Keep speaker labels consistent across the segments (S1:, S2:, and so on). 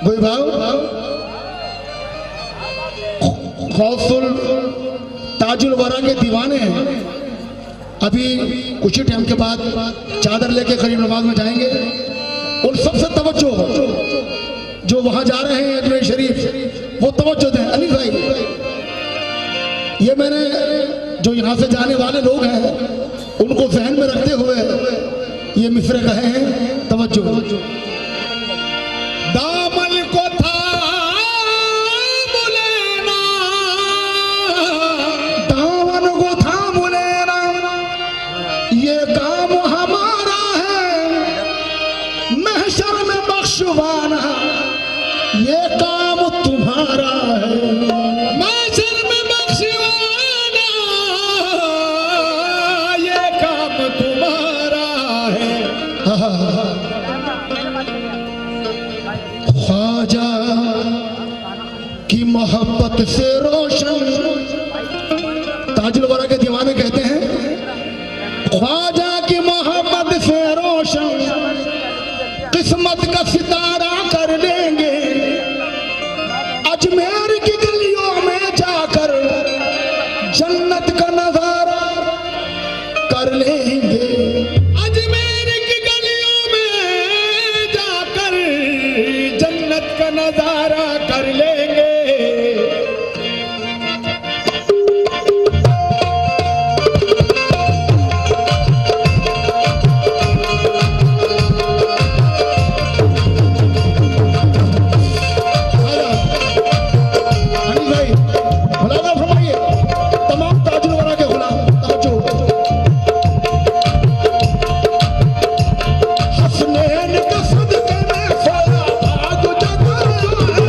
S1: कोई भाव खौफुल ताजुल वरा के दीवाने हैं। अभी कुछ ही टाइम के बाद चादर लेके करीब नमाज में जाएंगे। और सबसे तवज्जो जो वहां जा रहे हैं अजमेर शरीफ, वो तवज्जो दें। अली भाई, ये मैंने जो यहाँ से जाने वाले लोग हैं उनको ज़हन में रखते हुए ये मिसरे कहे हैं। तवज्जो।
S2: दामन को थाम लेना,
S1: दामन को थाम लेना, ये काम हमारा है। महशर में बख्शवाना, ये काम तुम्हारा है।
S2: महशर में बख्शवाना, ये काम तुम्हारा है।
S1: ख्वाजा की मोहब्बत से रोशन, ताजुल वरा के दीवाने कहते हैं, ख्वाजा की मोहब्बत से रोशन किस्मत का सितारा कर देंगे। अजमेर की गलियों में जाकर जन्नत का नजारा कर लेंगे।
S2: अजमेर की गलियों में जाकर जन्नत का नजारा कर लेंगे।
S1: अली भाई, मुलाज़ा फरमाइए तमाम ताजुल वरा के गुलाम, तवज्जो। हसनैन के सदके में फला भाग जगा है।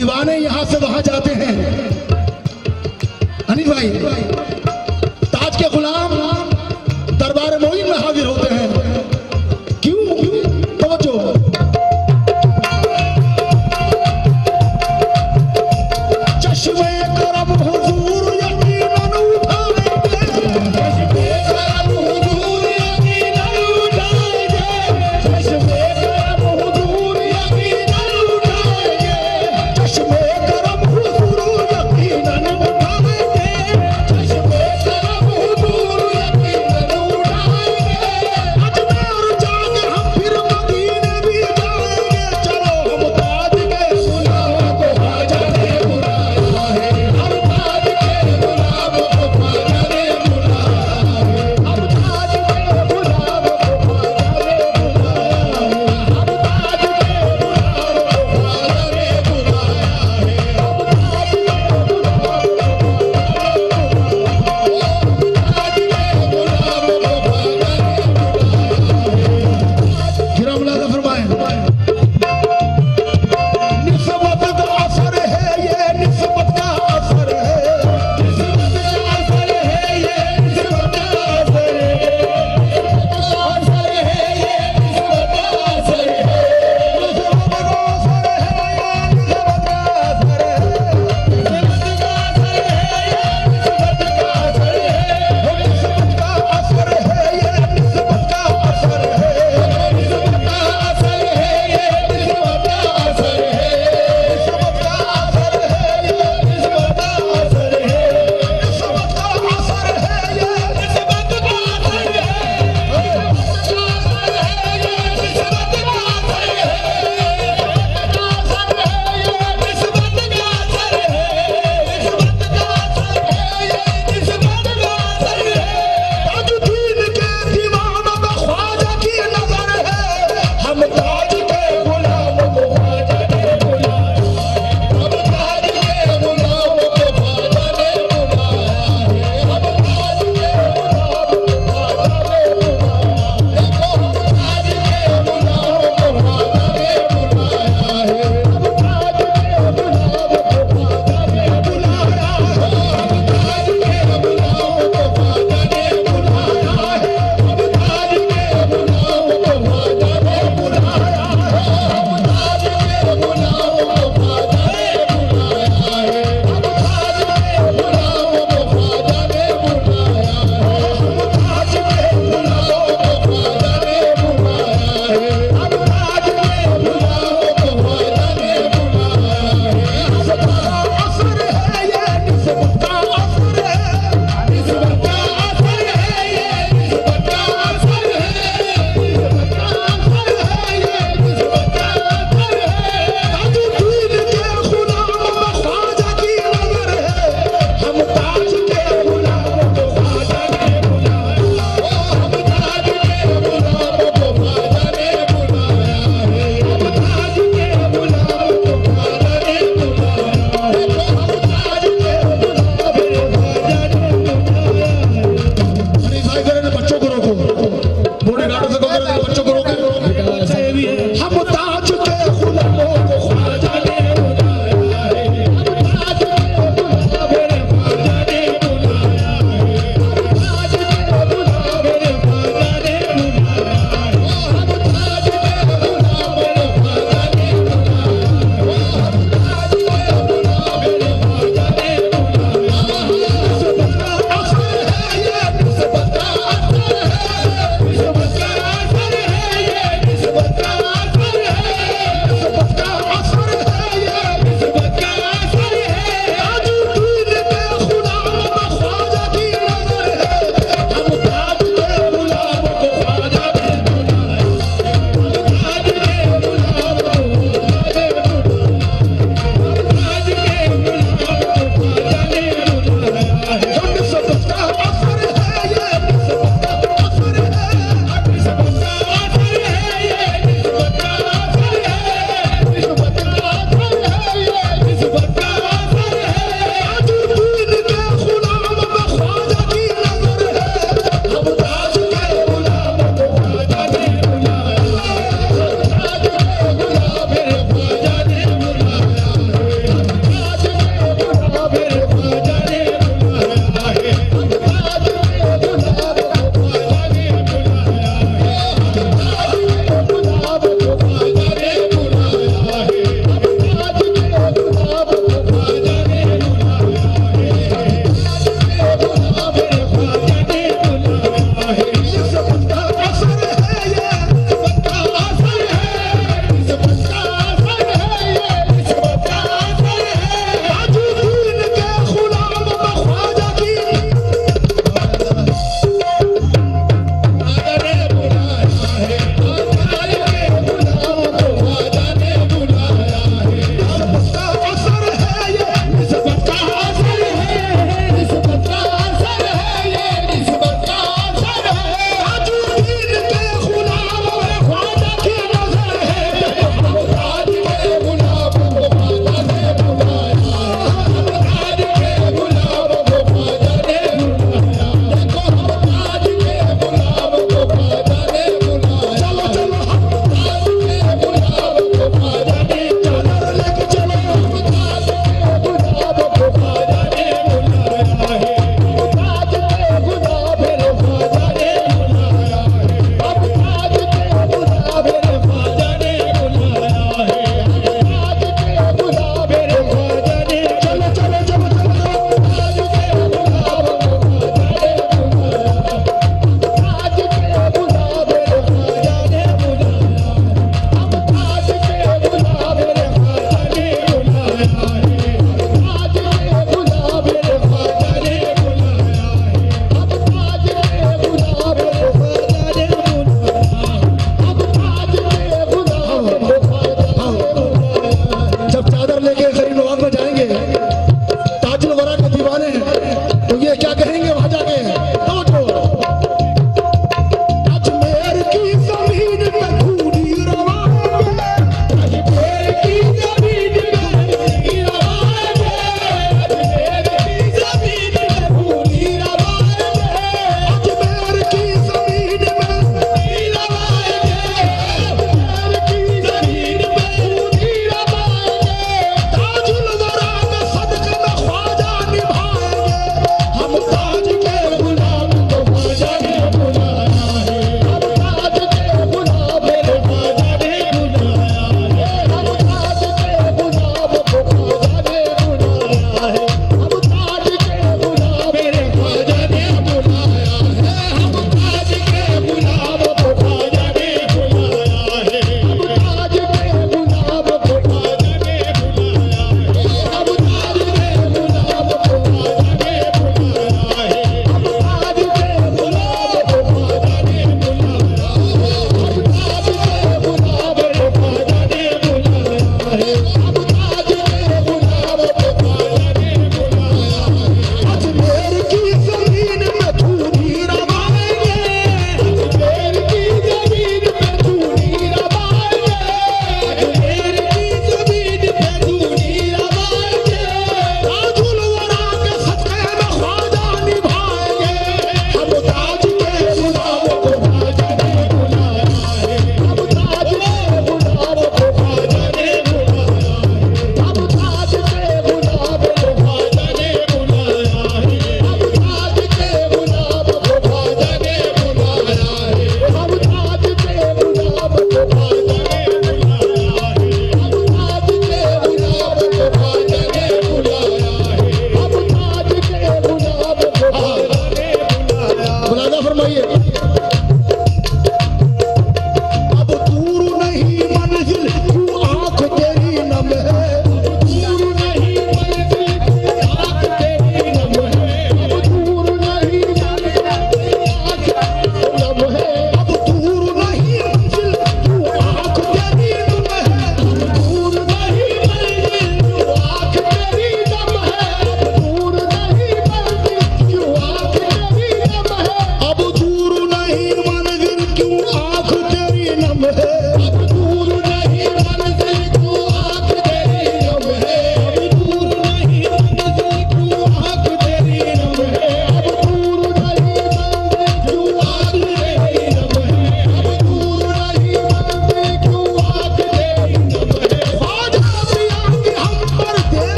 S1: दीवाने यहां से वहां जाते हैं। अनिल भाई, ताज के गुलाम दरबार मोइन में हाजिर होते हैं। क्यों? तवज्जो। चश्मे करम हुजूर यकीनन उठाएंगे, चश्मे करम हुजूर यकीनन उठाएंगे, चश्मे करम हुजूर यकीनन उठाएंगे, चश्मे